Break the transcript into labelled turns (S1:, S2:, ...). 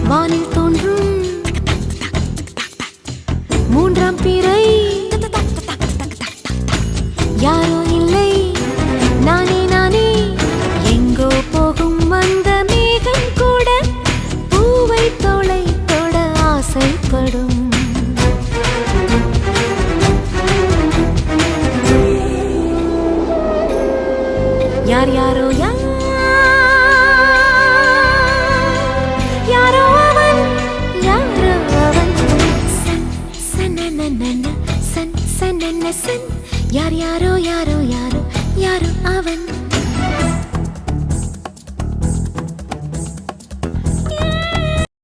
S1: வானில் தோன்றும் மூன்றாம் பிறை யாரோ இல்லை நானே நானே எங்கோ போகும் வந்த மேகம் கூட பூவை தோளை தொட ஆசைப்படும் யார் யாரோ யாரோ அவன் சன் சனனன சன் சனன சன் யார் யாரோ யாரோ யாரோ யாரோ அவன்